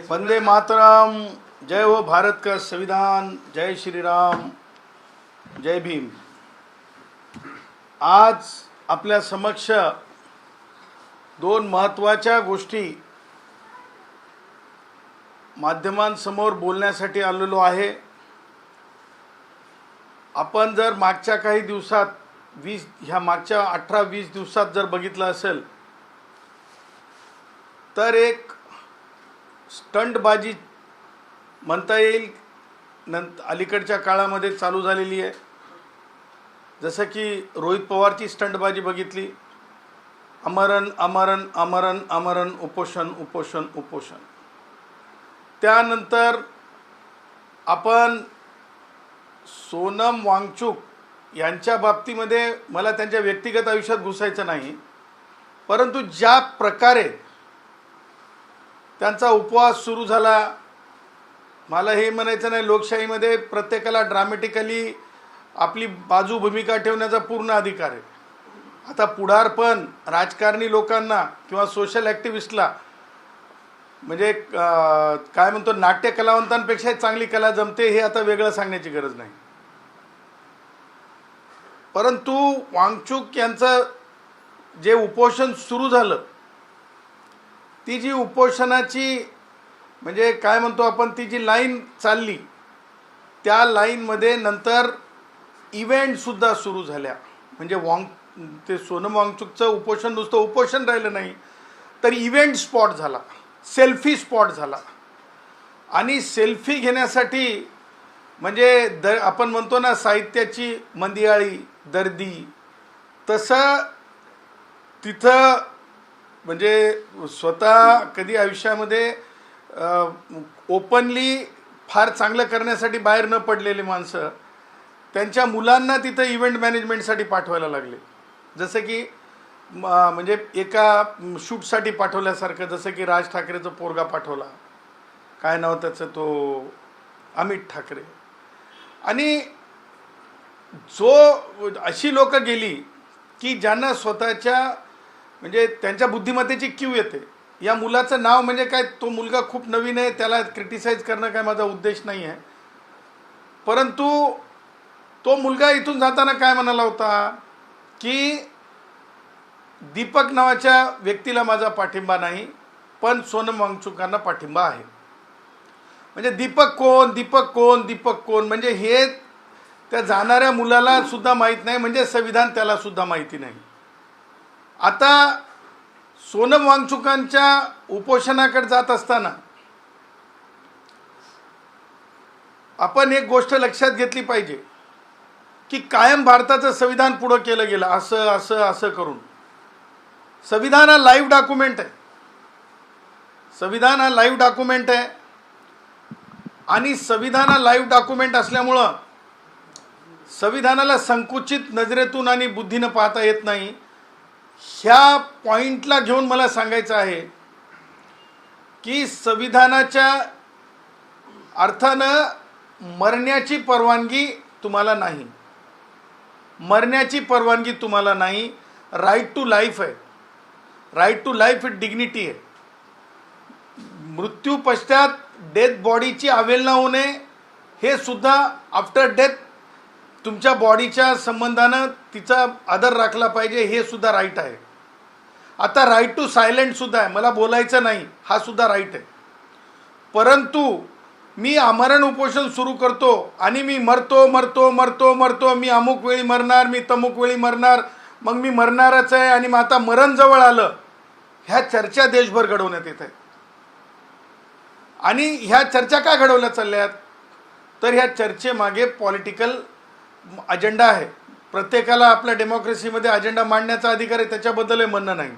वंदे मातरम। जय हो भारत का संविधान, जय श्री राम, जय भीम। आज आपल्या समक्ष दोन महत्त्वाच्या गोष्टी माध्यमांसमोर बोलण्यासाठी आलेलो आहे। आपण जर मागच्या काही दिवसात मागच्या 18-20 दिवसात जर बघितलं असेल तर एक स्टंटबाजी म्हणता येईल अलीकडच्या काळामध्ये चालू झालेली आहे। जसं की रोहित पवारची स्टंटबाजी बघितली, अमरण अमरण अमरण अमरण उपोषण उपोषण उपोषण। त्यानंतर आपण सोनम वांगचुक यांच्या बाबतीमध्ये मला त्यांच्या व्यक्तिगत आयुष्यात घुसायचं नाही, परंतु ज्या प्रकारे त्यांचा उपवास सुरू झाला, मला हे म्हणायचं नाही, लोकशाहीमध्ये प्रत्येकाला ड्रामॅटिकली आपली बाजू भूमिका ठेवण्याचा पूर्ण अधिकार आहे। आता पुढारपण राजकारणी लोकांना किंवा सोशल ॲक्टिव्हिस्टला म्हणजे काय म्हणतो नाट्य कलावंतांपेक्षा चांगली कला जमते हे आता वेगळं सांगण्याची गरज नाही। परंतु वांगचुक यांचं जे उपोषण सुरू झालं, ती जी उपोषणाची म्हणजे काय म्हणतो आपण ती जी लाईन चालली, त्या लाईनमध्ये नंतर इव्हेंटसुद्धा सुरू झाल्या। म्हणजे ते सोनम वांगचुकचं उपोषण नुसतं उपोषण राहिलं नाही तर इव्हेंट स्पॉट झाला, सेल्फी स्पॉट झाला। आणि सेल्फी घेण्यासाठी म्हणजे आपण म्हणतो ना साहित्याची मंदियाळी दर्दी, तसं तिथं म्हणजे स्वतः कधी आयुष्यामध्ये ओपनली फार चांगलं करण्यासाठी बाहेर न पडलेले माणसं त्यांच्या मुलांना तिथं इव्हेंट मॅनेजमेंटसाठी पाठवायला लागले। जसं की म्हणजे एका शूटसाठी पाठवल्यासारखं, जसं की राज ठाकरेचं पोरगा पाठवला, काय नाव त्याचं, तो अमित ठाकरे। आणि अशी लोक गेली की ज्यांना स्वतःच्या म्हणजे त्यांच्या बुद्धिमत्तेची कीव येते। या मुलाचं नाव म्हणजे काय, तो मुलगा खूप नवीन आहे, त्याला क्रिटिसाइज करणं काय माझा उद्देश नाही आहे, परंतु तो मुलगा इथून जाताना काय म्हणाला होता की दीपक नावाच्या व्यक्तीला माझा पाठिंबा नाही, पण सोनम वांगचुकांना पाठिंबा आहे। म्हणजे दीपक कोण दीपक कोण दीपक कोण म्हणजे हे त्या जाणाऱ्या मुलाला सुद्धा माहीत नाही, म्हणजे संविधान त्याला सुद्धा माहिती नाही। आता सोनम वांगचुकांच्या उपोषणाकडे जात असताना आपण एक गोष्ट लक्षात घेतली पाहिजे की कायम भारताचं संविधान पुढं केलं गेलं असं असं असं करून। संविधान हा लाईव्ह डॉक्युमेंट आहे, संविधान हा लाईव्ह डॉक्युमेंट आहे। आणि संविधान हा लाईव्ह डॉक्युमेंट असल्यामुळं संविधानाला संकुचित नजरेतून आणि बुद्धीनं पाहता येत नाही। ह्या पॉइंटला घेऊन मला सांगायचं आहे की संविधानाच्या अर्थानं मरण्याची परवानगी तुम्हाला नाही, मरण्याची परवानगी तुम्हाला नाही। राईट टू लाईफ आहे, राईट टू लाईफ ही डिग्निटी आहे। मृत्यू पश्चात डेथ बॉडीची अवहेलना होणे हे सुद्धा आफ्टर डेथ तुमच्या बॉडीच्या संबंधानं तिचा आदर राखला पाहिजे, हे सुद्धा राईट आहे। आता राईट टू सायलेंट सुद्धा आहे, मला बोलायचं नाही, हा सुद्धा राईट आहे। परंतु मी आमरण उपोषण सुरू करतो आणि मी मरतो मरतो मरतो मरतो, मी अमुक वेळी मरणार, मी तमुक वेळी मरणार, मग मी मरणारच आहे आणि मग आता मरण जवळ आलं, ह्या चर्चा देशभर घडवण्यात येत आहेत। आणि ह्या चर्चा का घडवल्या चालल्यात तर ह्या चर्चेमागे पॉलिटिकल अजेंडा आहे। प्रत्येकाला आपल्या डेमोक्रेसीमध्ये अजेंडा मांडण्याचा अधिकार आहे, त्याच्याबद्दल म्हणणं नाही।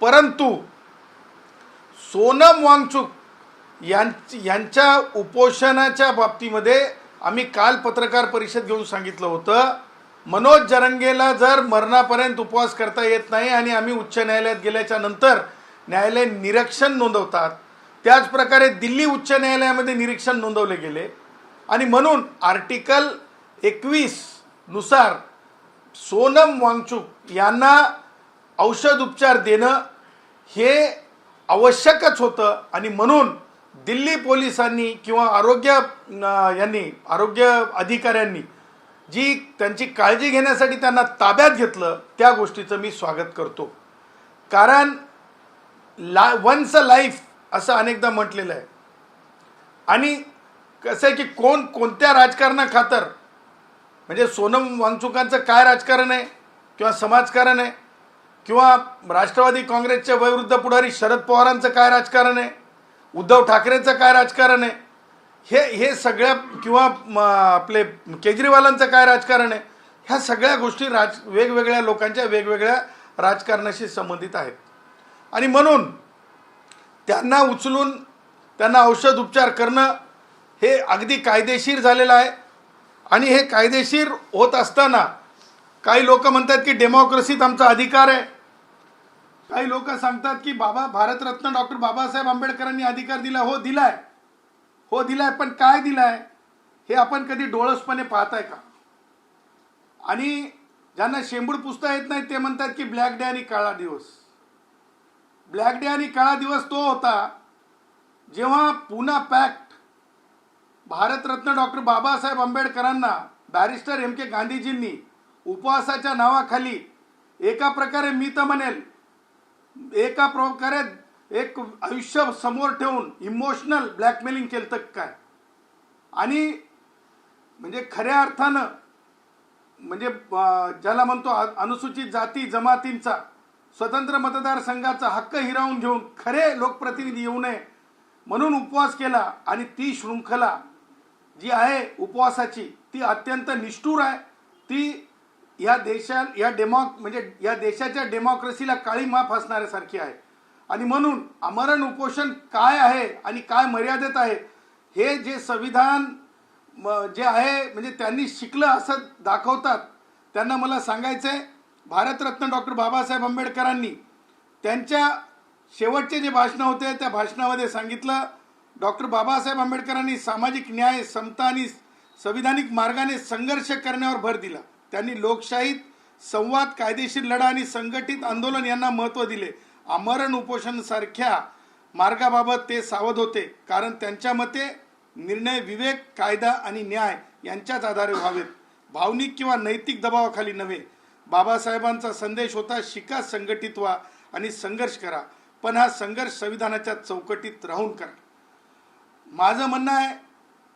परंतु सोनम वांगचुक यांच्या उपोषणाच्या बाबतीमध्ये आम्ही काल पत्रकार परिषद घेऊन सांगितलं होतं, मनोज जरंगेला जर मरणापर्यंत उपवास करता येत नाही आणि आम्ही उच्च न्यायालयात गेल्याच्या नंतर न्यायालय निरीक्षण नोंदवतात, त्याच प्रकारे दिल्ली उच्च न्यायालयामध्ये निरीक्षण नोंदवले गेले आणि म्हणून आर्टिकल 21 नुसार सोनम वांगचुक यांना औषध उपचार देणं हे आवश्यकच होतं। आणि म्हणून दिल्ली पोलिसांनी किंवा आरोग्य अधिकाऱ्यांनी जी त्यांची काळजी घेण्यासाठी त्यांना ताब्यात घेतलं त्या गोष्टीचं मी स्वागत करतो. कारण वन्स अ लाईफ असं अनेकदा म्हटलेलं आहे. आणि कसं आहे की कोण कोणत्या राजकारणाखातर, म्हणजे सोनम वांगचुकांचं काय राजकारण आहे किंवा समाजकारण आहे, किंवा राष्ट्रवादी काँग्रेसचे वयोवृद्ध पुढारी शरद पवारांचं काय राजकारण आहे, उद्धव ठाकरेंचं काय राजकारण आहे, हे सगळ्या, किंवा आपले केजरीवालांचं काय राजकारण आहे, ह्या सगळ्या गोष्टी वेगवेगळ्या लोकांच्या वेगवेगळ्या राजकारणाशी संबंधित आहेत. आणि म्हणून त्यांना उचलून त्यांना औषध उपचार करणं हे अगदी कायदेशीर झालेलं आहे. आणि हे कायदेशीर होत असताना काही लोक म्हणतात की डेमोक्रेसीत आमचा अधिकार आहे. काही लोक सांगतात की भारतरत्न डॉक्टर बाबासाहेब आंबेडकरांनी अधिकार दिला. हो दिलाय, पण काय दिलाय हे आपण कधी डोळसपणे पाहताय का? आणि ज्यांना शेंबूड पुसता येत नाही ते म्हणतात की ब्लॅक डे आणि काळा दिवस. ब्लॅक डे आणि काळा दिवस तो होता जेव्हा पुन्हा पॅक्ट भारतरत्न डॉक्टर बाबासाहेब आंबेडकरांना बॅरिस्टर एम के गांधीजींनी उपवासाच्या नावाखाली एका प्रकारे मी तर म्हणेल एका प्रकारे एक आयुष्य समोर ठेवून इमोशनल ब्लॅकमेलिंग केलं तर काय. आणि म्हणजे खऱ्या अर्थानं म्हणजे ज्याला म्हणतो अनुसूचित जाती जमातींचा स्वतंत्र मतदारसंघाचा हक्क हिरावून घेऊन खरे लोकप्रतिनिधी येऊ नये म्हणून उपवास केला. आणि ती शृंखला जी आहे उपवासाची ती अत्यंत निष्ठुर आहे. ती या देशाच्या डेमोक्रेसीला काळी माफ असणाऱ्यासारखी आहे. आणि म्हणून आमरण उपोषण काय आहे आणि काय मर्यादेत आहे हे जे संविधान जे आहे म्हणजे त्यांनी शिकलं असं दाखवतात. त्यांना मला सांगायचं आहे, भारतरत्न डॉक्टर बाबासाहेब आंबेडकरांनी त्यांच्या शेवटचे जे भाषणं होते त्या भाषणामध्ये सांगितलं, डॉक्टर बाबासाहेब आंबेडकरांनी सामाजिक न्याय, समता आणि संविधानिक मार्गाने संघर्ष करण्यावर भर दिला. त्यांनी लोकशाहीत संवाद, कायदेशीर लढा आणि संघटित आंदोलन यांना महत्त्व दिले. आमरण उपोषण सारख्या मार्गाबाबत ते सावध होते, कारण त्यांच्या मते निर्णय विवेक, कायदा आणि न्याय यांच्याच आधारे व्हावेत, भावनिक किंवा नैतिक दबावाखाली नव्हे. बाबासाहेबांचा संदेश होता, शिका, संघटित व्हा आणि संघर्ष करा, पण हा संघर्ष संविधानाच्या चौकटीत राहून करा. माझं म्हणणं आहे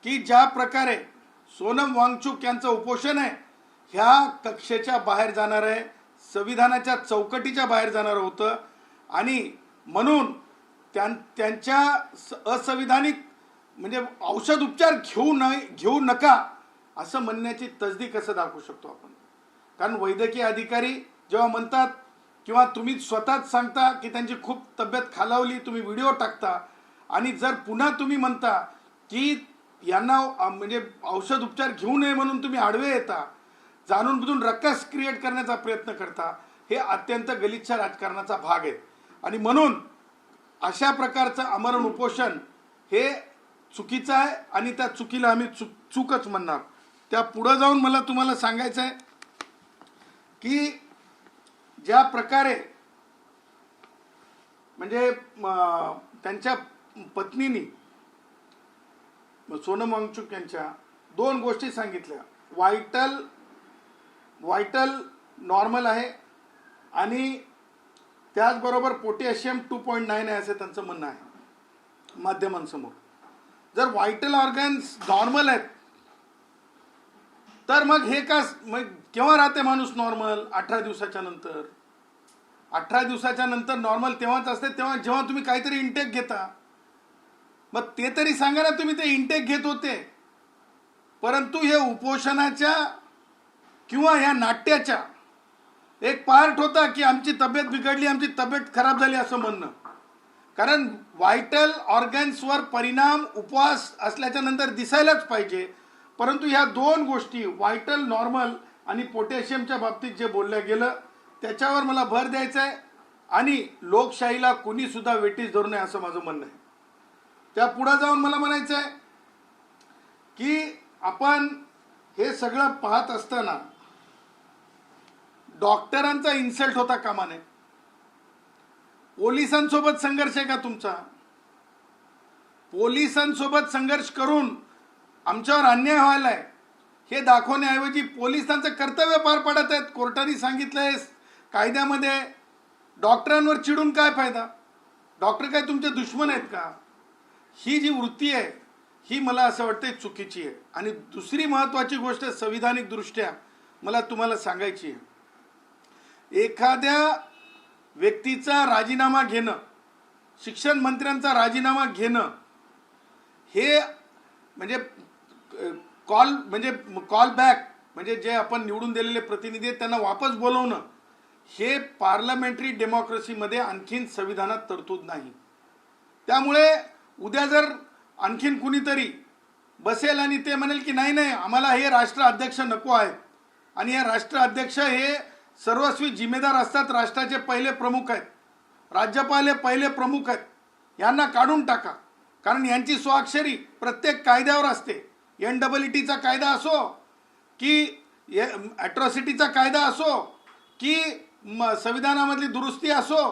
की ज्या प्रकारे सोनम वांगचुक यांचं उपोषण आहे ह्या कक्षेच्या बाहेर जाणार आहे, संविधानाच्या चौकटीच्या बाहेर जाणार होतं. आणि म्हणून त्यांच्या असंविधानिक म्हणजे औषध उपचार घेऊ नका असं म्हणण्याची तसदी कसं दाखवू शकतो आपण? कारण वैद्यकीय अधिकारी जेव्हा म्हणतात किंवा तुम्ही स्वतःच सांगता की त्यांची खूप तब्येत खालावली, तुम्ही व्हिडिओ टाकता आणि जर पुन्हा तुम्ही म्हणता की यांना म्हणजे औषध उपचार घेऊ नये म्हणून तुम्ही आडवे येता, जाणून बुजून रक्कस क्रिएट करण्याचा प्रयत्न करता, हे अत्यंत गलिच्छ राजकारणाचा भाग आहे. आणि म्हणून अशा प्रकारचं आमरण उपोषण हे चुकीचं आहे आणि त्या चुकीला आम्ही चूकच म्हणणार. त्या पुढं जाऊन मला तुम्हाला सांगायचं आहे की ज्या प्रकारे म्हणजे त्यांच्या पत्नीनी सोनम वांगचुक यांच्या दोन गोष्टी सांगितल्या, व्हायटल नॉर्मल आहे आणि त्याचबरोबर पोटॅशियम 2.9 आहे असं त्यांचं म्हणणं आहे माध्यमांसमोर. जर व्हायटल ऑर्गन्स नॉर्मल आहेत तर मग हे का केव्हा राहते माणूस नॉर्मल? 18 दिवसाच्या नंतर. 18 दिवसाच्या नंतर नॉर्मल तेव्हाच असते तेव्हा जेव्हा तुम्ही काहीतरी इंटेक घेता. मग ते तरी सांगा ना तुम्ही ते इंटेक घेत होते. परंतु हे उपोषणाच्या किंवा ह्या नाट्याच्या एक पार्ट होता की आमची तब्येत बिघडली, आमची तब्येत खराब झाली असं म्हणणं. कारण व्हायटल ऑर्गन्सवर परिणाम उपवास असल्याच्या नंतर दिसायलाच पाहिजे. परंतु ह्या दोन गोष्टी व्हायटल नॉर्मल आणि पोटॅशियमच्या बाबतीत जे बोललं गेलं त्याच्यावर मला भर द्यायचा आहे. आणि लोकशाहीला कुणी सुद्धा वेटीस धरू नये असं माझं म्हणणं आहे. त्या पुढे जाऊन मला म्हणायचं आहे की आपण हे सगळं पाहत असताना डॉक्टरांचा इन्सल्ट होता कामा नये. पोलिसांसोबत संघर्ष आहे का तुमचा? पोलिसांसोबत संघर्ष करून आमच्यावर अन्याय व्हायलाय हे दाखवण्याऐवजी पोलिसांचं कर्तव्य पार पाडत आहेत. कोर्टाने सांगितलंय कायद्यामध्ये, डॉक्टरांवर चिडून काय फायदा? डॉक्टर काय तुमचे दुश्मन आहेत का? ही जी वृत्ती आहे ही मला असं वाटतं चुकीची आहे. आणि दुसरी महत्त्वाची गोष्ट संविधानिक दृष्ट्या मला तुम्हाला सांगायची आहे, एखाद्या व्यक्तीचा राजीनामा घेणं, शिक्षण मंत्र्यांचा राजीनामा घेणं हे म्हणजे कॉल बॅक म्हणजे जे आपण निवडून दिलेले प्रतिनिधी आहेत त्यांना वापस बोलवणं हे पार्लमेंटरी डेमोक्रेसीमध्ये आणखीन संविधानात तरतूद नाही. त्यामुळे उद्या जर आणखीन कुणीतरी बसेल आणि ते म्हणेल की नाही नाही आम्हाला हे राष्ट्राध्यक्ष नको आहेत आणि हे राष्ट्राध्यक्ष हे सर्वस्वी जिम्मेदार असतात, राष्ट्राचे पहिले प्रमुख आहेत, राज्यपाल हे पहिले प्रमुख आहेत, यांना काढून टाका, कारण यांची स्वाक्षरी प्रत्येक कायद्यावर असते. NEETचा कायदा असो की ॲट्रॉसिटीचा कायदा असो की संविधानामधली दुरुस्ती असो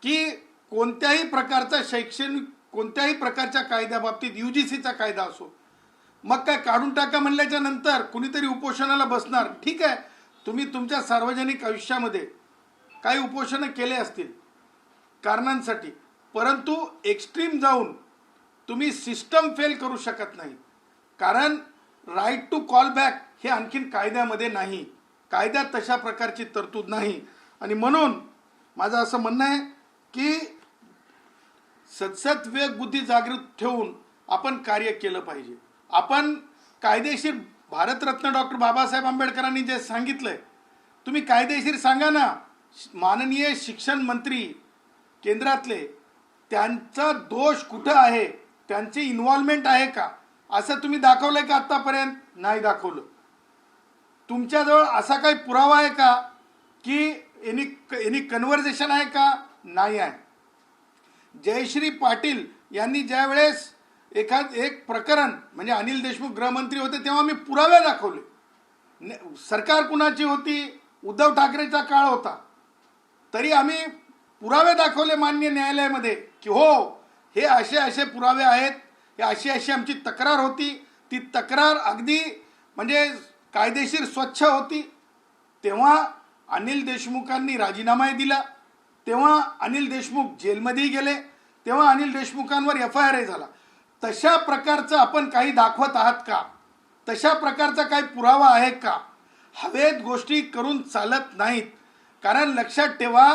की कोणत्याही प्रकारचा शैक्षणिक कोणत्याही प्रकारच्या कायद्याबाबतीत UGCचा कायदा असो, मग काय काढून टाका म्हणल्याच्या नंतर कुणीतरी उपोषणाला बसणार. ठीक आहे, तुम्ही तुमच्या सार्वजनिक आयुष्यामध्ये काही उपोषणं केले असतील कारणांसाठी, परंतु एक्स्ट्रीम जाऊन तुम्ही सिस्टम फेल करू शकत नाही. कारण राईट टू कॉल बॅक हे आणखीन कायद्यामध्ये नाही, कायद्यात तशा प्रकारची तरतूद नाही. आणि म्हणून माझं असं म्हणणं आहे की सतत विवेक बुद्धी जागृत ठेवून आपण कार्य केलं पाहिजे. आपण कायदेशीर भारतरत्न डॉक्टर बाबासाहेब आंबेडकरांनी जे सांगितलंय तुम्ही कायदेशीर सांगा ना. माननीय शिक्षण मंत्री केंद्रातले, त्यांचा दोष कुठं आहे, त्यांची इन्व्हॉल्वमेंट आहे का, असं तुम्ही दाखवलंय का आतापर्यंत? नाही दाखवलं. तुमच्याजवळ असा काही पुरावा आहे का की एनी कन्व्हर्सेशन आहे का? नाही आहे. जयश्री पाटील यांनी ज्यावेळेस एक प्रकरण म्हणजे अनिल देशमुख गृहमंत्री होते तेव्हा मी पुरावे दाखवले. सरकार कुणाची होती? उद्धव ठाकरेचा काळ होता, तरी आम्ही पुरावे दाखवले मान्य न्यायालयामध्ये की हो हे असे असे पुरावे आहेत, हे अशी अशी आमची तक्रार होती. ती तक्रार अगदी म्हणजे कायदेशीर स्वच्छ होती. तेव्हा अनिल देशमुखांनी राजीनामाही दिला, तेव्हा अनिल देशमुख जेलमध्येही गेले, तेव्हा अनिल देशमुखांवर FIR झाला. तशा प्रकारचं आपण काही दाखवत आहात का? तशा प्रकारचा काही पुरावा आहे का? हवेत गोष्टी करून चालत नाहीत. कारण लक्षात ठेवा,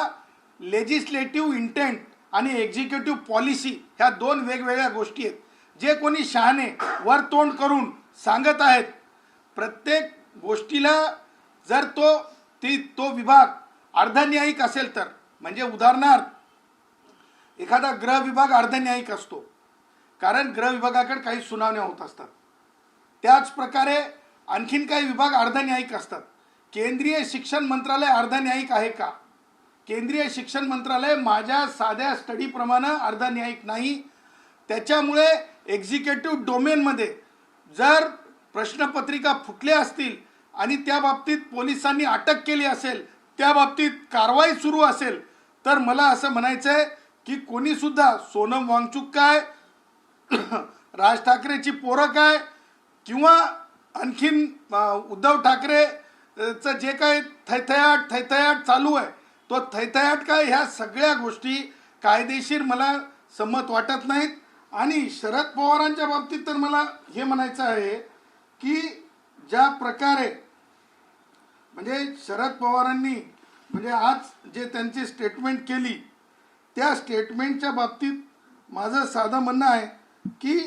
लेजिस्लेटिव्ह इंटेंट आणि एक्झिक्युटिव्ह पॉलिसी ह्या दोन वेगवेगळ्या गोष्टी आहेत. जे कोणी शहाणे वर तोंड करून सांगत आहेत प्रत्येक गोष्टीला जर तो विभाग अर्धन्यायिक असेल तर, म्हणजे उदाहरणार्थ एखादा गृह विभाग अर्धन्यायिक असतो कारण गृह विभागाकडे काही सुनावण्या होत असतात. त्याच प्रकारे आणखीन काही विभाग अर्धन्यायिक असतात. केंद्रीय शिक्षण मंत्रालय अर्धन्यायिक आहे का? केंद्रीय शिक्षण मंत्रालय माझ्या साध्या स्टडीप्रमाणे अर्धन्यायिक नाही. त्याच्यामुळे एक्झिक्युटिव्ह डोमेनमध्ये जर प्रश्नपत्रिका फुटल्या असतील आणि त्या बाबतीत पोलिसांनी अटक केली असेल, त्या बाबतीत कारवाई सुरू असेल, तर मला असं म्हणायचं आहे की कोणीसुद्धा सोनम वांगचुक काय, राज ठाकरेची पोरं काय, किंवा आणखीन उद्धव ठाकरेचं जे काय थैथयाट चालू आहे तो थैथयाट काय, ह्या सगळ्या गोष्टी कायदेशीर मला संमत वाटत नाहीत. आणि शरद पवारांच्या बाबतीत तर मला हे म्हणायचं आहे की ज्या प्रकारे म्हणजे शरद पवारांनी म्हणजे आज जे त्यांची स्टेटमेंट केली, त्या स्टेटमेंटच्या बाबतीत माझं साधं म्हणणं आहे की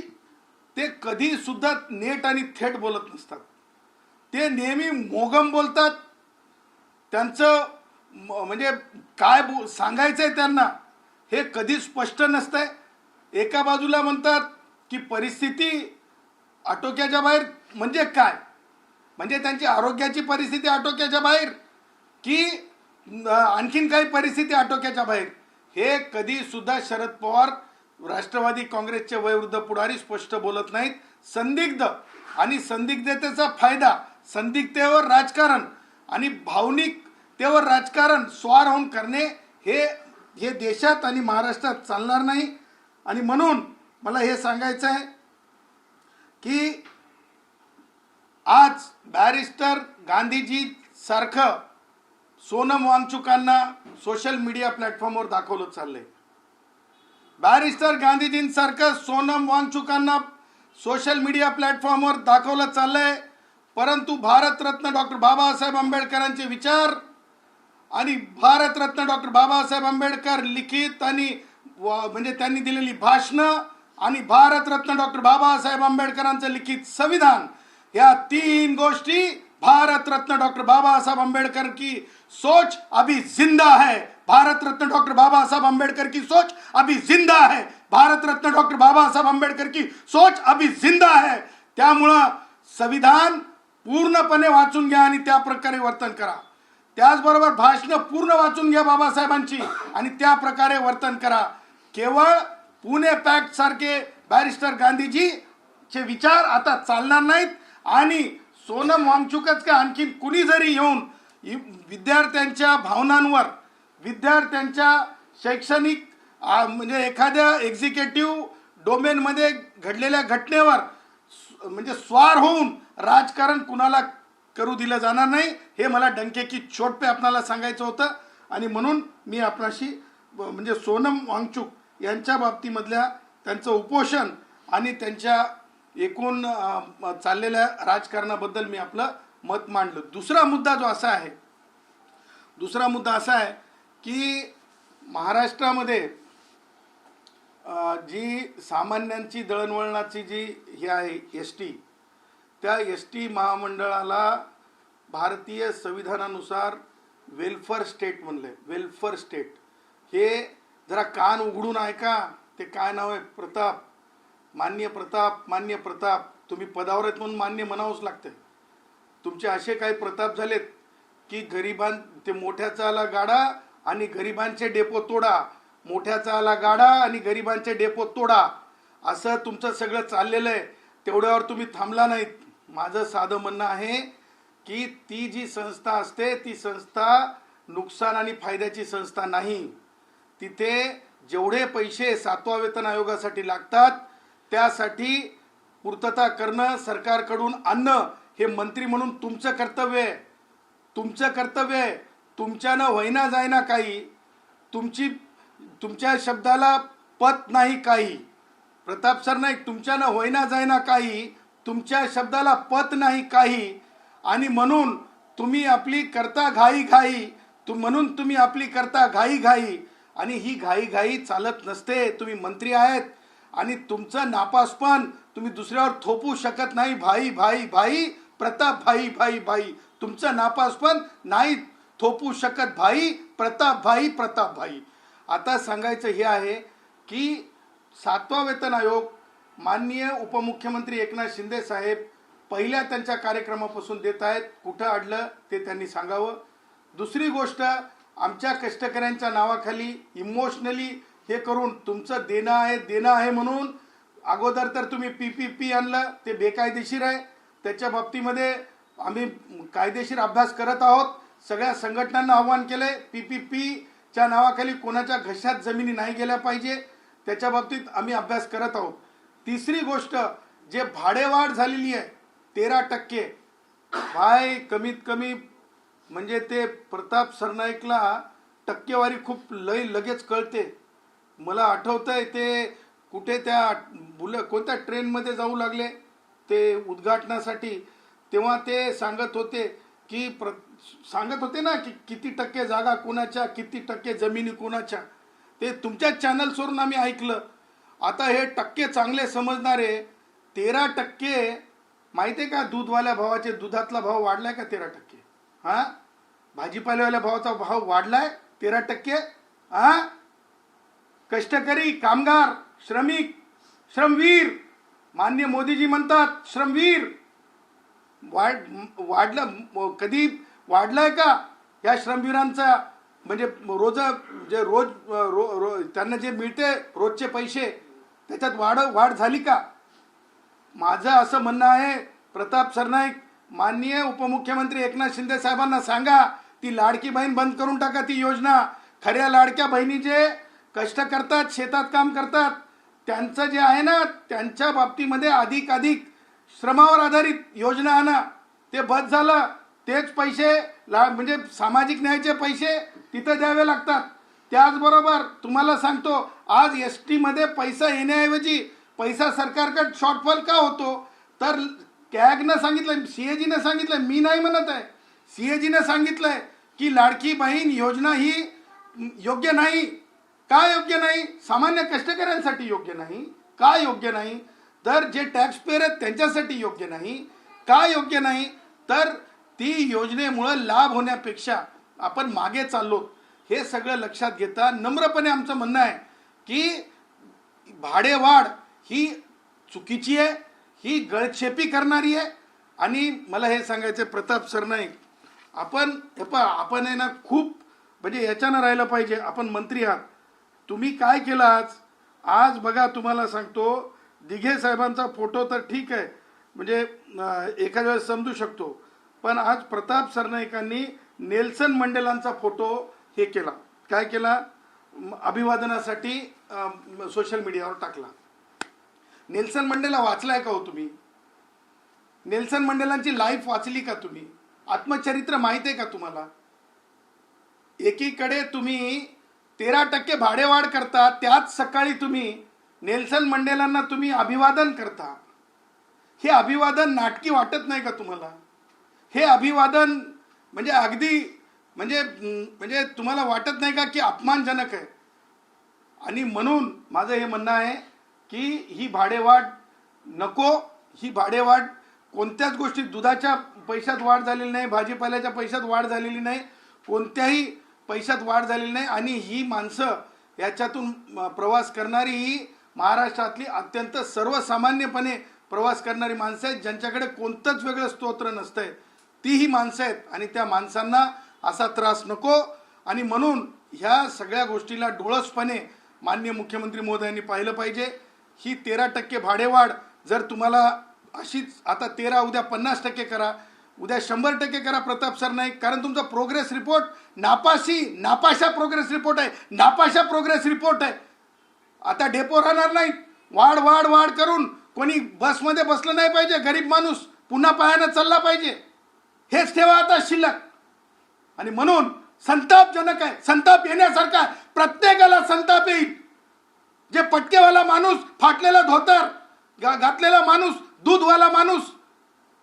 ते कधी सुद्धा नेट आणि थेट बोलत नसतात. ते नेहमी मोगम बोलतात. त्यांचं म्हणजे काय सांगायचंय त्यांना हे कधी स्पष्ट नसतंय. एका बाजूला म्हणतात की परिस्थिती आटोक्याच्या बाहेर, म्हणजे काय, म्हणजे त्यांची आरोग्याची परिस्थिती आटोक्याच्या बाहेर की आणखीन काही परिस्थिती आटोक्याच्या बाहेर, हे कधी सुद्धा शरद पवार राष्ट्रवादी काँग्रेसचे वयोवृद्ध पुढारी स्पष्ट बोलत नाहीत. संदिग्ध आणि संदिग्धतेचा फायदा, संदिग्धतेवर राजकारण आणि भावनिकतेवर राजकारण स्वार होऊन करणे हे देशात आणि महाराष्ट्रात चालणार नाही. आणि म्हणून मला हे सांगायचं आहे की आज बॅरिस्टर गांधीजी सारखं सोनम वांगचुकांना सोशल मीडिया प्लॅटफॉर्मवर दाखवलं चाललंय. बॅरिस्टर गांधीजींसारखं सोनम वांगचुकांना सोशल मीडिया प्लॅटफॉर्मवर दाखवलं चाललंय. परंतु भारतरत्न डॉक्टर बाबासाहेब आंबेडकरांचे विचार आणि भारतरत्न डॉक्टर बाबासाहेब आंबेडकर लिखित आणि म्हणजे त्यांनी दिलेली भाषणं आणि भारतरत्न डॉक्टर बाबासाहेब आंबेडकरांचं लिखित संविधान, या तीन गोष्टी भारतरत्न डॉक्टर बाबासाहेब आंबेडकर की सोच अभी जिंदा है. भारतरत्न डॉक्टर बाबासाहेब आंबेडकर की सोच अभी जिंदा है. भारतरत्न डॉक्टर बाबासाहेब आंबेडकर की सोच अभी जिंदा है. त्यामुळं संविधान पूर्णपणे वाचून घ्या आणि त्या प्रकारे वर्तन करा. त्याचबरोबर भाषणं पूर्ण वाचून घ्या बाबासाहेबांची आणि त्या प्रकारे वर्तन करा. केवळ पुणे पॅक्ट सारखे बॅरिस्टर गांधीजीचे विचार आता चालणार नाहीत. आणि सोनम वांगचुकच का आणखी कुणी जरी येऊन विद्यार्थ्यांच्या भावनांवर, विद्यार्थ्यांच्या शैक्षणिक म्हणजे एखाद्या एक्झिक्युटिव्ह डोमेनमध्ये घडलेल्या घटनेवर म्हणजे स्वार होऊन राजकारण कुणाला करू दिलं जाणार नाही, हे मला डंके की चोट पे आपणाला सांगायचं होतं. आणि म्हणून मी आपणाशी म्हणजे सोनम वांगचुक यांच्या बाबतीमधल्या त्यांचं उपोषण आणि त्यांच्या एकूण चाललेल्या राजकारणाबद्दल मी आपलं मत मांडलं. दुसरा मुद्दा असा आहे की महाराष्ट्रामध्ये जी सामान्यांची दळणवळणाची जी ही आहे एस टी, त्या एस टी महामंडळाला भारतीय संविधानानुसार वेलफेअर स्टेट म्हणलंय. वेलफेअर स्टेट हे जरा कान उघडून ऐका. ते काय नाव आहे? प्रताप, मान्य प्रताप. तुम्ही पदावर आहेत म्हणून मान्य म्हणावंच लागतंय. तुमचे असे काही प्रताप झालेत की ते मोठ्याचा आला गाडा आणि गरिबांचे डेपो तोडा, मोठ्याचा आला गाडा आणि गरिबांचे डेपो तोडा, असं तुमचं सगळं चाललेलं आहे. तेवढ्यावर तुम्ही थांबला नाहीत. माझं साधं म्हणणं आहे की ती जी संस्था असते ती संस्था नुकसान आणि फायद्याची संस्था नाही. तिथे जेवढे पैसे 7व्या वेतन आयोगासाठी लागतात त्यासाठी पूर्तता करणं, सरकारकडून आणणं, हे मंत्री म्हणून तुमचं कर्तव्य आहे. तुमच्यानं होईना जायना काही, तुमच्या शब्दाला पत नाही काही. प्रताप सर नाईक, तुमच्यानं होईना जायना काही, तुमच्या शब्दाला पत नाही काही. आणि म्हणून तुम्ही आपली करता घाई आणि ही घाई चालत नसते. तुम्ही मंत्री आहेत आणि तुमचं नापासपण तुम्ही दुसऱ्यावर थोपू शकत नाही. भाई प्रताप भाई तुमचं नापासपण नाही थोपू शकत. प्रताप भाई. आता सांगायचं हे आहे की 7वा वेतन आयोग माननीय उपमुख्यमंत्री एकनाथ शिंदे साहेब पहिल्या त्यांच्या कार्यक्रमापासून देत आहेत. कुठं अडलं ते त्यांनी सांगावं. दुसरी गोष्ट, आमच्या कष्टकऱ्यांच्या नावाखाली इमोशनली हे करून तुमचं देणं आहे म्हणून अगोदर तर तुम्ही PPP आणलं, ते बेकायदेशीर आहे. त्याच्या बाबतीमध्ये आम्ही कायदेशीर अभ्यास करत आहोत. सगळ्या संघटनांना आव्हान केले, PPPच्या नावाखाली कोणाच्या घशात जमिनी नाही गेल्या पाहिजे, त्याच्या बाबतीत आम्ही अभ्यास करत आहोत. तिसरी गोष्ट, जे भाडेवाढ झालेली आहे 13%, भाई कमीत कमी म्हणजे ते प्रताप सरनाईकला टक्केवारी खूप लगेच कळते. मला आठवतंय ते कुठे त्या कोणत्या ट्रेनमध्ये जाऊ लागले ते उद्घाटनासाठी, तेव्हा ते सांगत होते ना की किती टक्के जागा कोणाच्या, किती टक्के जमिनी कोणाच्या. ते तुमच्या चॅनल्सवरून आम्ही ऐकलं. आता हे टक्के चांगले समजणारे 13%, माहिती आहे का दूधवाल्या भावाचे दुधातला भाव वाढलाय का 13%? हां, भाजीपाल्यावाल्या भावाचा भाव वाढलाय 13%. हां, कष्टकरी, कामगार, श्रमिक, श्रमवीर, माननीय मोदीजी म्हणतात श्रमवीर, वाढलं कधी वाढलाय का? या श्रमवीरांचा म्हणजे रोज त्यांना जे मिळते रोजचे पैसे त्याच्यात वाढ झाली का? माझं असं म्हणणं आहे, प्रताप सरनाईक, माननीय उपमुख्यमंत्री एकनाथ शिंदे साहेबांना सांगा ती लाडकी बहीण बंद करून टाका. ती योजना खऱ्या लाडक्या बहिणी जे कष्ट करतात, शेतात काम करतात, त्यांचं जे आहे ना त्यांच्या बाबतीमध्ये अधिक श्रमावर आधारित योजना आणा, ते बस झालं. तेच पैसे म्हणजे सामाजिक न्यायाचे पैसे तिथे द्यावे लागतात. त्याचबरोबर तुम्हाला सांगतो, आज एस टीमध्ये पैसा येण्याऐवजी पैसा सरकारकडे शॉर्टफॉल का होतो, तर कॅगनं सांगितलं, सीएजीनं सांगितलं, मी नाही म्हणत आहे, सीएजीनं सांगितलंय की लाडकी बहीण योजना ही योग्य नाही. का योग्य नाही? सामान्य कष्टकऱ्यांसाठी योग्य नाही. का योग्य नाही? तर जे टॅक्स पेयर आहेत त्यांच्यासाठी योग्य नाही. का योग्य नाही? तर ती योजनेमुळं लाभ होण्यापेक्षा आपण मागे चाललो. हे सगळं लक्षात घेता नम्रपणे आमचं म्हणणं आहे की भाडेवाढ ही चुकीची आहे, ही गळचेपी करणारी आहे. आणि मला हे सांगायचं प्रताप सरनाईक, आपण आहे ना खूप म्हणजे याच्यानं राहिलं पाहिजे. आपण मंत्री आहात, तुम्ही काय केलं आज बघा तुम्हाला सांगतो, दिघे साहेबांचा फोटो तर ठीक आहे, म्हणजे एखाद्या वेळेस समजू शकतो, पण आज प्रताप सरनाईकांनी नेल्सन मंडेलांचा फोटो हे केला, काय केला, अभिवादनासाठी सोशल मीडियावर टाकला. नेल्सन मंडेला वाचलाय का हो तुम्ही? नेल्सन मंडेलांची लाईफ वाचली का तुम्ही? आत्मचरित्र माहित आहे का तुम्हाला? एकीकडे तुम्ही 13% भाडेवाढ करता, त्याच सकाळी तुम्ही नेल्सन मंडेलांना तुम्ही अभिवादन करता. हे अभिवादन नाटकी वाटत नाही का तुम्हाला? हे अभिवादन म्हणजे अगदी म्हणजे तुम्हाला वाटत नाही का की अपमानजनक आहे? आणि म्हणून माझं हे म्हणणं आहे की ही भाडेवाढ नको. ही भाडेवाढ कोणत्याच गोष्टीत, दुधाच्या पैशात वाढ झालेली नाही, भाजीपाल्याच्या पैशात वाढ झालेली नाही, कोणत्याही पैशात वाढ झालेली नाही. आणि ही माणसं याच्यातून प्रवास करणारी ही महाराष्ट्रातली अत्यंत सर्वसामान्यपणे प्रवास करणारी माणसं आहेत, ज्यांच्याकडे कोणतंच वेगळं स्तोत्र नसतंय. ती ही माणसं आहेत आणि त्या माणसांना असा त्रास नको. आणि म्हणून ह्या सगळ्या गोष्टीला डोळसपणे माननीय मुख्यमंत्री महोदयांनी पाहिलं पाहिजे. ही 13% भाडेवाढ जर तुम्हाला अशीच आता 13 उद्या 50% करा, उद्या 100% करा प्रताप सरनाईक, कारण तुमचा प्रोग्रेस रिपोर्ट नापाशा प्रोग्रेस रिपोर्ट आहे, नापाशा प्रोग्रेस रिपोर्ट आहे. आता डेपो राहणार नाहीत. वाढ करून कोणी बसमध्ये बसलं नाही पाहिजे, गरीब माणूस पुन्हा पायानं चालला पाहिजे, हेच ठेवा आता शिल्लक. आणि म्हणून संतापजनक आहे, संताप येण्यासारखा, प्रत्येकाला संताप येईल. जे पटकेवाला माणूस, फाटलेला धोतर घातलेला माणूस, दूधवाला माणूस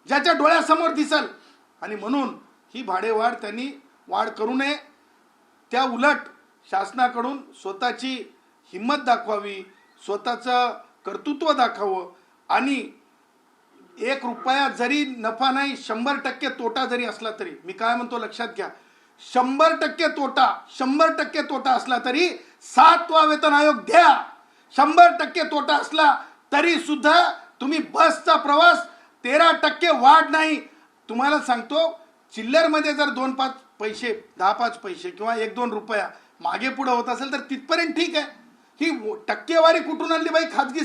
ज्याच्या डोळ्यासमोर दिसल. आणि म्हणून ही भाडेवाढ त्यांनी वाढ करू नये. त्या उलट शासनाकडून स्वतःची हिंमत दाखवावी, स्वतःचं कर्तृत्व दाखवावं. आणि 1 रुपया जरी नफा नाही, 100% तोटा जरी असला तरी, मी काय म्हणतो लक्षात घ्या, 100% तोटा असला तरी 7वा वेतन आयोग द्या. 100% तोटा असला तरी सुद्धा तुम्ही बसचा प्रवास 13% वाढ नाही. तुम्हाला सांगतो, चिल्लरमध्ये जर 2-5 पैसे, 10-5 पैसे किंवा 1-2 रुपया मागे पुढे होत असेल तर तिथपर्यंत ठीक आहे. ही टक्केवारी कुठून आणली बाई? खाजगी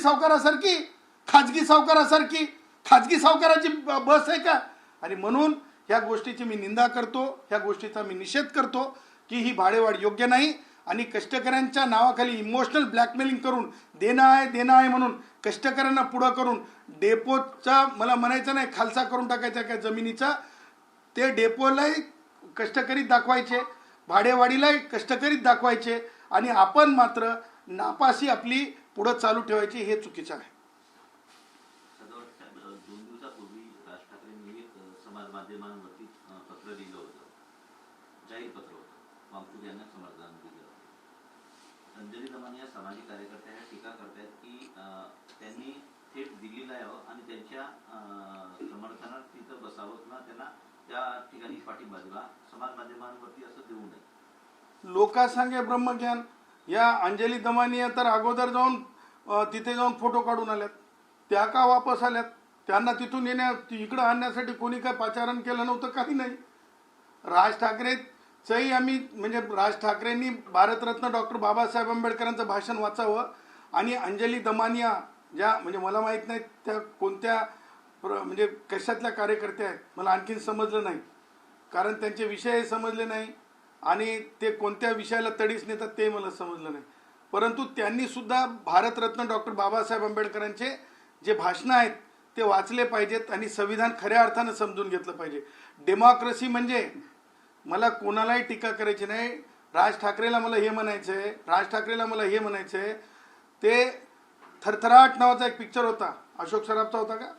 सावकाराची बस आहे का? आणि म्हणून ह्या गोष्टीची मी निंदा करतो, ह्या गोष्टीचा मी निषेध करतो की ही भाडेवाढ योग्य नाही. आणि कष्टकऱ्यांच्या नावाखाली इमोशनल ब्लॅकमेलिंग करून देणं आहे म्हणून कष्टकऱ्यांना पुढं करून डेपोचा, मला म्हणायचं नाही खालसा करून टाकायचा काय जमिनीचा, ते डेपोलाही कष्टकरीत दाखवायचे, भाडेवाढीलाही कष्टकरीत दाखवायचे, आणि आपण मात्र नापाशी आपली पुढं चालू ठेवायची. हे चुकीचं आहे. 2 दिवसापूर्वी राज ठाकरेंनी समाज माध्यमांवरती पत्र लिहिलं होतं, जाहीर पत्र होतं, वामकुज यांना समर्थन दिलं. अंजली दमानिया सामाजिक कार्यकर्त्या ह्या टीका करतायत की त्यांनी थेट दिल्लीला यावं आणि त्यांच्या समर्थनात तिथं बसावं किंवा त्यांना त्या ठिकाणी पाठिंबा दिला, समाज माध्यमांवरती असं देऊ नये. लोकांसांगे ब्रह्मज्ञान. या अंजली दमानिया तर अगोदर जाऊन तिथे जाऊन फोटो काढून आल्यात, त्या का वापस आल्यात? त्यांना तिथून इकडं आणण्यासाठी कोणी काय पाचारण केलं नव्हतं, काही नाही. राज ठाकरेचंही आम्ही म्हणजे राज ठाकरेंनी भारतरत्न डॉक्टर बाबासाहेब आंबेडकरांचं भाषण वाचावं. आणि अंजली दमानिया ज्या म्हणजे मला माहीत नाही त्या कोणत्या म्हणजे कशातल्या कार्यकर्त्या आहेत, मला आणखीन समजलं नाही, कारण त्यांचे विषय समजले नाही आणि ते कोणत्या विषयाला तडीस नेतात ते मला समजलं नाही. परंतु त्यांनी सुद्धा भारतरत्न डॉक्टर बाबासाहेब आंबेडकरांचे जे भाषणं आहेत ते वाचले पाहिजेत आणि संविधान खऱ्या अर्थानं समजून घेतलं पाहिजे. डेमोक्रेसी म्हणजे मला कोणालाही टीका करायची नाही. राज ठाकरेला मला हे म्हणायचं आहे, राज ठाकरेला मला हे म्हणायचं आहे. ते थरथराट नावाचा एक पिक्चर होता, अशोक सराफचा होता का?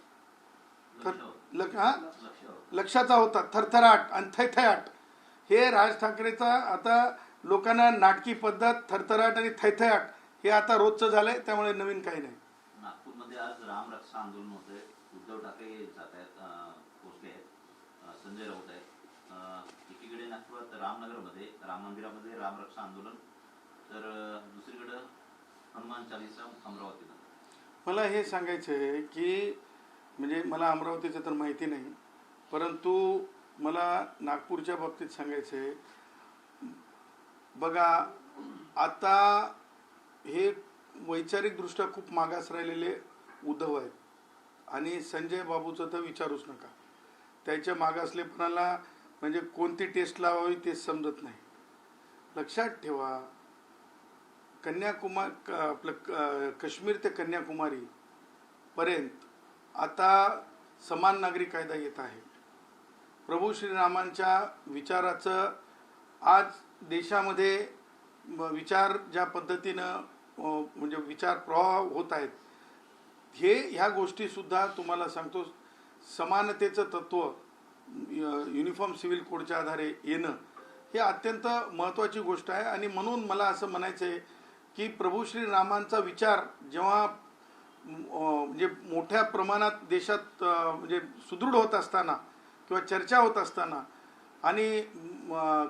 लक्षाचा होता. थरथराट आणि थैथयाट हे राज ठाकरेचा आता लोकांना नाटकी पद्धत, थरथराट आणि थैथयाट हे आता रोजचं झालंय. त्यामुळे नवीन काही नाही. नागपूरमध्ये आज राम रक्षा आंदोलन होत आहे. उद्धव ठाकरे जात आहेत, पोहोचले आहेत, संजय राऊत आहेत. एकीकडे नागपुरात रामनगरमध्ये राम मंदिरामध्ये राम रक्षा आंदोलन, तर दुसरीकडे हनुमान चालीसा अमरावतीमध्ये. मला हे सांगायचं आहे की म्हणजे मला अमरावतीचं तर माहिती नाही, परंतु मला नागपूरच्या बाबतीत सांगायचं आहे. बघा, आता हे वैचारिकदृष्ट्या खूप मागास राहिलेले उद्धव आहेत आणि संजय बाबूचं तर विचारूच नका. त्याच्या मागासलेपणाला म्हणजे कोणती टेस्ट लावावी तेच समजत नाही. लक्षात ठेवा, आपलं काश्मीर ते कन्याकुमारी पर्यंत आता समान नागरी कायदा येत आहे. प्रभू श्रीरामांच्या विचाराचं आज देशामध्ये विचार ज्या पद्धतीनं म्हणजे विचार प्रवाह होत आहेत, ह्या गोष्टीसुद्धा तुम्हाला सांगतो, समानतेचं तत्त्व युनिफॉर्म सिव्हिल कोडच्या आधारे येणं हे अत्यंत महत्त्वाची गोष्ट आहे. आणि म्हणून मला असं म्हणायचं आहे की प्रभू श्रीरामांचा विचार जेव्हा म्हणजे मोठ्या प्रमाणात देशात म्हणजे सुदृढ होत असताना किंवा चर्चा होत असताना आणि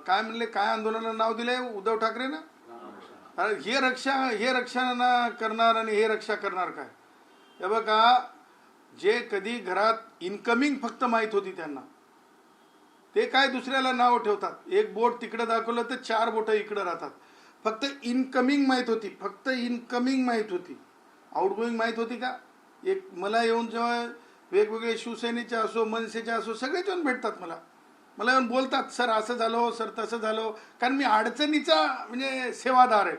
काय म्हणले, काय आंदोलनाला नाव दिले उद्धव ठाकरेनं, हे रक्षा करणार आणि हे रक्षा करणार काय. हे बघा, जे कधी घरात इनकमिंग फक्त माहीत होती त्यांना, ते काय दुसऱ्याला नाव ठेवतात. एक बोट तिकडे दाखवलं तर 4 बोटं इकडे राहतात. फक्त इनकमिंग माहीत होती, फक्त इनकमिंग माहीत होती. आउटगोईंग माहीत होती का? एक मला येऊन जेव्हा वेगवेगळे शिवसेनेचे असो, मनसेचे असो, सगळेच येऊन भेटतात मला येऊन बोलतात, सर असं झालं, सर तसं झालं. कारण मी अडचणीचा म्हणजे सेवादार आहे.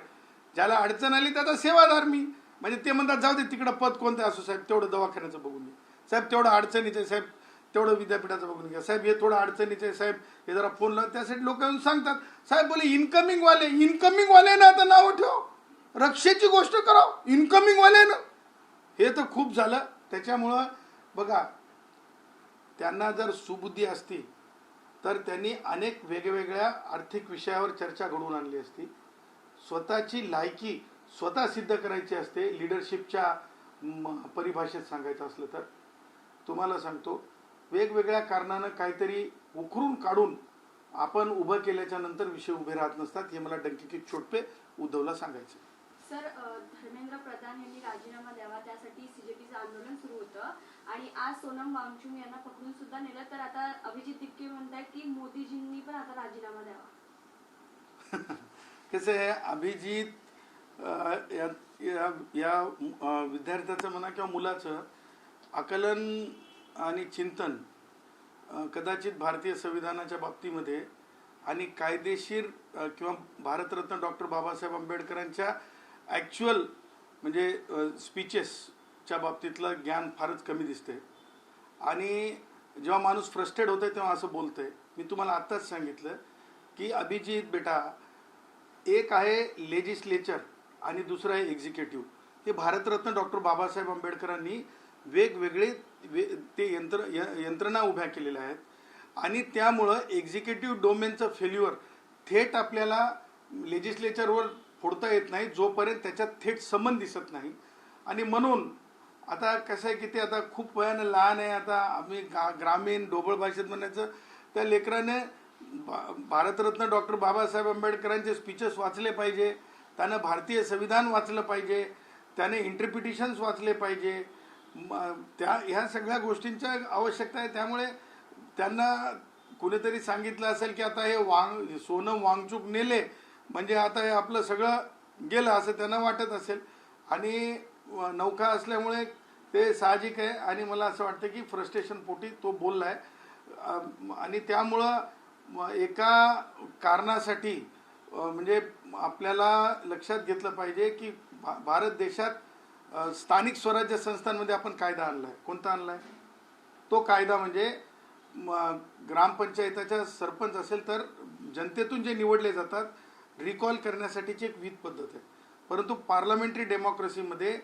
ज्याला अडचण आली त्याचा सेवादार मी. म्हणजे ते म्हणतात जाऊ दे तिकडं पद कोणतं असो साहेब, तेवढं दवाखान्याचं बघून घ्या साहेब, तेवढं अडचणीचं साहेब, तेवढं विद्यापीठाचं बघून घ्या साहेब, हे थोडं अडचणीचं आहे साहेब, हे जरा फोन लावा. त्यासाठी लोक येऊन सांगतात, साहेब बोले इनकमिंग वाले ना आता नावं ठेव, रक्षेची गोष्ट करावं, इनकमिंग वाल्यानं. हे तर खूप झालं. त्याच्यामुळं बघा, त्यांना जर सुबुद्धी असती तर त्यांनी अनेक वेगवेगळ्या आर्थिक विषयावर चर्चा घडवून आणली असती. स्वतःची लायकी स्वतः सिद्ध करायची असते. लिडरशिपच्या परिभाषेत सांगायचं असलं तर तुम्हाला सांगतो, वेगवेगळ्या कारणानं काहीतरी उकरून काढून आपण उभं केल्याच्या नंतर विषय उभे राहत नसतात. हे मला डंकीकी चोटपे उद्धवला सांगायचं. सर, धर्मेंद्र प्रधान यांनी राजीनामा द्यावा त्यासाठी सीजेपीचं आंदोलन सुरू होतं आणि आज सोनम वांगचुक यांना पकडून सुद्धा नेलं. तर आता अभिजित दिपके म्हणतात की मोदीजींनी पण आता राजीनामा द्यावा. कसं आहे, अभिजित या विद्यार्थ्याचं म्हणा किंवा मुलाचं आकलन आणि चिंतन कदाचित भारतीय संविधानाच्या बाबतीमध्ये आणि कायदेशीर किंवा भारतरत्न डॉक्टर बाबासाहेब आंबेडकरांच्या ॲक्च्युअल म्हणजे स्पीचेसच्या बाबतीतलं ज्ञान फारच कमी दिसते. आणि जेव्हा माणूस फ्रस्ट्रेट होतं तेव्हा असं बोलतं आहे. मी तुम्हाला आत्ताच सांगितलं की अभिजित बेटा, एक आहे लेजिस्लेचर आणि दुसरं आहे एक्झिक्युटिव्ह. हे भारतरत्न डॉक्टर बाबासाहेब आंबेडकरांनी वेगवेगळे ते यंत्रणा उभ्या केलेल्या आहेत आणि त्यामुळं एक्झिक्युटिव्ह डोमेनचं फेल्युअर थेट आपल्याला लेजिस्लेचरवर फोडता येत नाही जोपर्यंत त्याच्यात थेट संबंध दिसत नाही. आणि म्हणून आता कसं आहे की ते आता खूप वयानं लहान आहे. आता आम्ही ग्रामीण ढोबळ भाषेत म्हणायचं, त्या लेकराने भारतरत्न डॉक्टर बाबासाहेब आंबेडकरांचे स्पीचेस वाचले पाहिजे, त्यानं भारतीय संविधान वाचलं पाहिजे, त्याने इंटरप्रिटेशन्स वाचले पाहिजे. ह्या सगळ्या गोष्टींच्या आवश्यकता आहे. त्यामुळे त्यांना कुणीतरी सांगितलं असेल की आता हे सोनम वांगचुक नेले म्हणजे आता हे आपलं सगळं गेलं असं त्यांना वाटत असेल. आणि नौका असल्यामुळे ते साहजिक आहे. आणि मला असं वाटतं की फ्रस्ट्रेशन पोटी तो बोलला आहे आणि त्यामुळं एका कारणासाठी म्हणजे आपल्याला लक्षात घेतलं पाहिजे की भारत देशात स्थानिक स्वराज्य संस्थांमध्ये आपण कायदा आणलाय. कोणता आणलाय? तो कायदा म्हणजे ग्रामपंचायताचा सरपंच असेल तर जनतेतून जे निवडले जातात रिकॉल करण्यासाठीची एक विध पद्धत आहे. परंतु पार्लमेंटरी डेमोक्रेसीमध्ये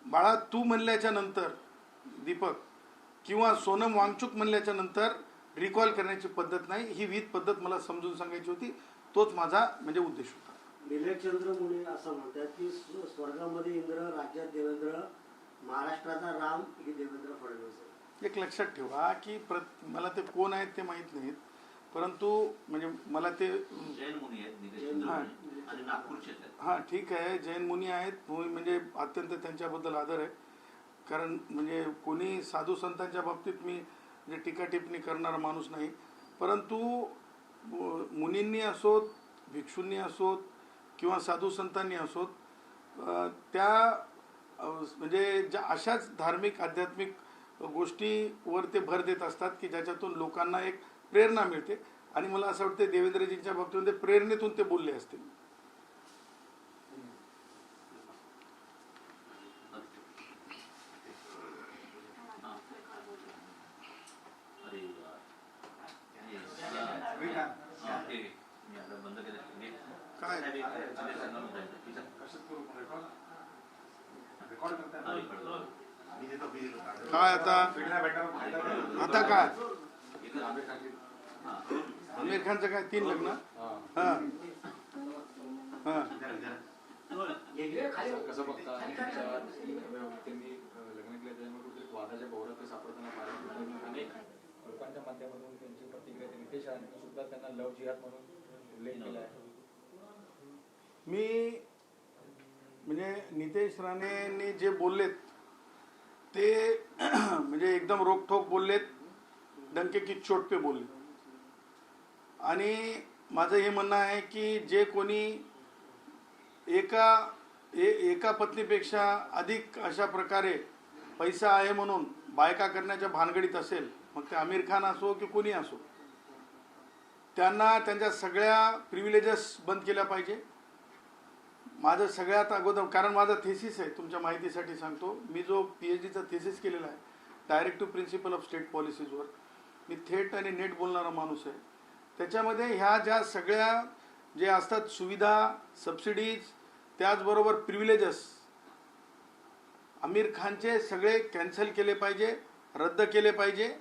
बाळा तू म्हणल्याच्या नंतर दीपक किंवा सोनम वांगचुक म्हणल्याच्या नंतर रिकॉल करण्याची पद्धत नाही. ही विध पद्धत मला समजून सांगायची होती. तोच माझा म्हणजे उद्देश होता. निलेशचंद्र मुने असं म्हणतात की स्वर्गामध्ये इंद्र, राज्यात देवेंद्र, महाराष्ट्राचा राम ही देवेंद्र फडणवीस आहे. एक लक्षात ठेवा की मला ते कोण आहेत ते माहीत नाहीत, परंतु म्हणजे मला ते जैन मुनी आहेत निलेश आणि नागपूरचे आहेत. हां ठीक आहे, जैन मुनी आहेत, म्हणजे अत्यंत त्यांच्याबद्दल आदर आहे. कारण म्हणजे कोणी साधू संतांच्या बाबतीत मी म्हणजे टीका टिप्पणी करणारा माणूस नाही. परंतु मुनींनी असोत, भिक्षूंनी असोत किंवा साधू संतांनी असोत, त्या म्हणजे ज्या अशाच धार्मिक आध्यात्मिक गोष्टीवर ते भर देत असतात की ज्याच्यातून लोकांना एक प्रेरणा मिळते. आणि मला असं वाटतं देवेंद्रजींच्या बाबतीमध्ये प्रेरणेतून ते बोलले असतील. काय आता काय आमिर खानचं काय 3 लग्न? हां हां कसं बघता त्यांनी लग्न केलं त्याच्यामुळे वादाच्या भोवऱ्यात सापडताना पाहिलं आणि लोकांच्या माध्यमातून त्यांची प्रतिक्रिया नितेश राणेंनी सुद्धा त्यांना लव जिहाद म्हणून उल्लेख केला आहे. मी म्हणजे नितेश राणेंनी जे बोललेत ते म्हणजे एकदम रोकठोक बोललेत, डंके की चोट पे बोलले. आणि माझं हे म्हणणं आहे की जे कोणी एका पत्नीपेक्षा अधिक अशा प्रकारे पैसा आहे म्हणून बायका करण्याच्या भानगडीत असेल, मग ते आमिर खान असो की कोणी असो, त्यांना त्यांच्या सगळ्या प्रिव्हिलेजेस बंद केल्या पाहिजे. माझं सगळ्यात अगोदर, कारण माझा थेसिस आहे, तुमच्या माहितीसाठी सांगतो, मी जो PhDचा थेसिस केलेला आहे डायरेक्टिव्ह प्रिन्सिपल ऑफ स्टेट पॉलिसीजवर, मी थेट आणि नेट बोलणारा माणूस आहे. त्याच्यामध्ये ह्या ज्या सगळ्या जे असतात सुविधा, सबसिडीज, त्याचबरोबर प्रिव्हिलेजेस, आमिर खानचे सगळे कॅन्सल केले पाहिजे, रद्द केले पाहिजे.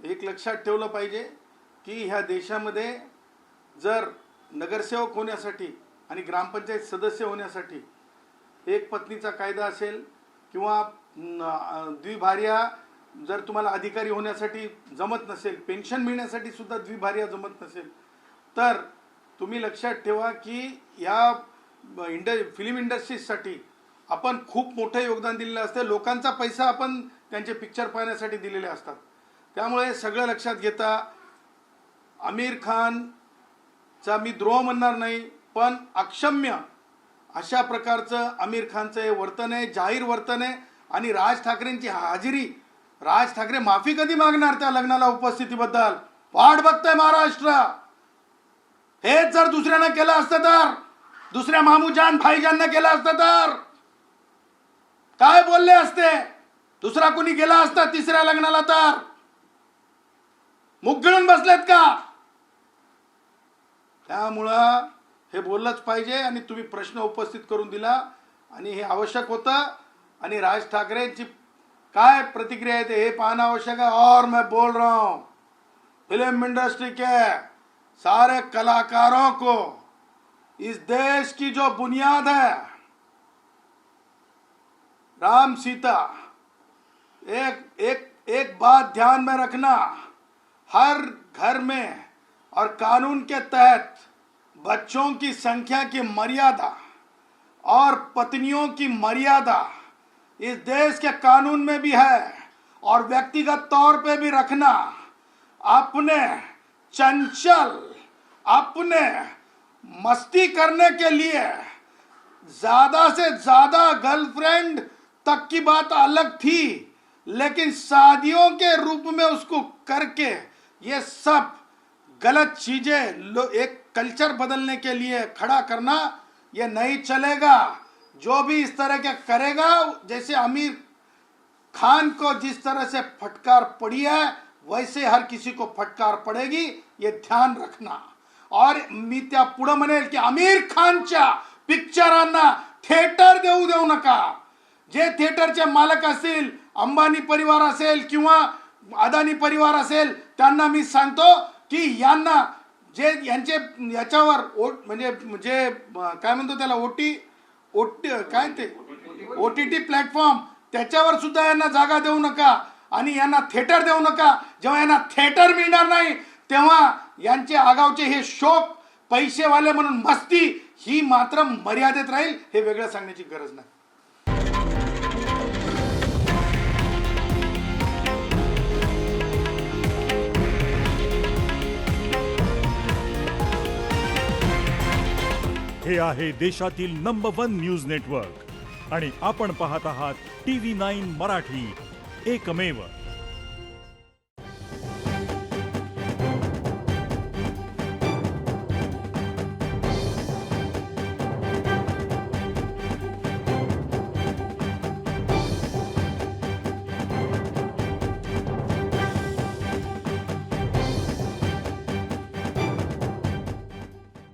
एक लक्षात ठेवलं पाहिजे की ह्या देशामध्ये जर नगरसेवक होण्यासाठी आणि ग्रामपंचायत सदस्य होण्यासाठी एक पत्नीचा कायदा असेल किंवा द्विभार्या, जर तुम्हाला अधिकारी होण्यासाठी जमत नसेल, पेन्शन मिळण्यासाठी सुद्धा द्विभार्या जमत नसेल, तर तुम्ही लक्षात ठेवा की या फिल्म इंडस्ट्रीजसाठी आपण खूप मोठं योगदान दिलेलं असतं. लोकांचा पैसा आपण त्यांचे पिक्चर पाहण्यासाठी दिलेले असतात. त्यामुळे सगळं लक्षात घेता आमिर खानचा मी द्रोह म्हणणार नाही, पण अक्षम्य अशा प्रकारचं आमिर खानचं हे वर्तन आहे, जाहीर वर्तन आहे. आणि राज ठाकरेंची हाजिरी, राज ठाकरे माफी कधी मागणार त्या लग्नाला उपस्थितीबद्दल? वाट बघतंय महाराष्ट्र. हेच जर दुसऱ्यानं केलं असतं तर, दुसऱ्या मामूजान भाईजाननं केलं असतं तर काय बोलले असते? दुसरा कोणी गेला असता तिसऱ्या लग्नाला तर मुख गिळून बसलेत का? त्यामुळं हे बोललंच पाहिजे. आणि तुम्ही प्रश्न उपस्थित करून दिला आणि हे आवश्यक होतं. आणि राज ठाकरेंची काय प्रतिक्रिया आहे हे पाहणं आवश्यक है. और मैं बोल रहा हूं, फिल्म इंडस्ट्री के सारे कलाकारों को इस देश की जो बुनियाद है, राम सीता, एक बात ध्यान में रखना, हर घर में और कानून के तहत बच्चों की संख्या की मर्यादा और पत्नियों की मर्यादा इस देश के कानून में भी है, और व्यक्तिगत तौर पे भी रखना. अपने चंचल, अपने मस्ती करने के लिए ज्यादा से ज्यादा गर्लफ्रेंड तक की बात अलग थी, लेकिन शादियों के रूप में उसको करके ये सब गलत चीजें एक कल्चर बदलने के लिए खड़ा करना ये नहीं चलेगा। जो भी इस तरह के करेगा, जैसे आमिर खान को जिस तरह से फटकार पड़ी है वैसे हर किसी को फटकार पडेगी, ये ध्यान रखना। और मी त्या पुढे म्हणेल की आमिर खानच्या पिक्चरांना थिएटर देऊ नका। जे थिएटरचे मालक असतील, अंबानी परिवार असेल किंवा अदानी परिवार असेल, त्यांना मी सांगतो की यांना जे यांचे याच्यावर म्हणजे जे काय म्हणतो त्याला काय ते OTT प्लॅटफॉर्म, त्याच्यावर सुद्धा यांना जागा देऊ नका आणि यांना थिएटर देऊ नका। जेव्हा यांना थिएटर मिळणार नाही तेव्हा यांचे आगावचे हे शोक, पैसेवाले म्हणून मस्ती ही मात्र मर्यादित राहील, हे वेगळं सांगण्याची गरज नाही। हे आहे देशातील नंबर 1 न्यूज नेटवर्क आणि आपण पाहत आहात TV9 मराठी, एकमेव।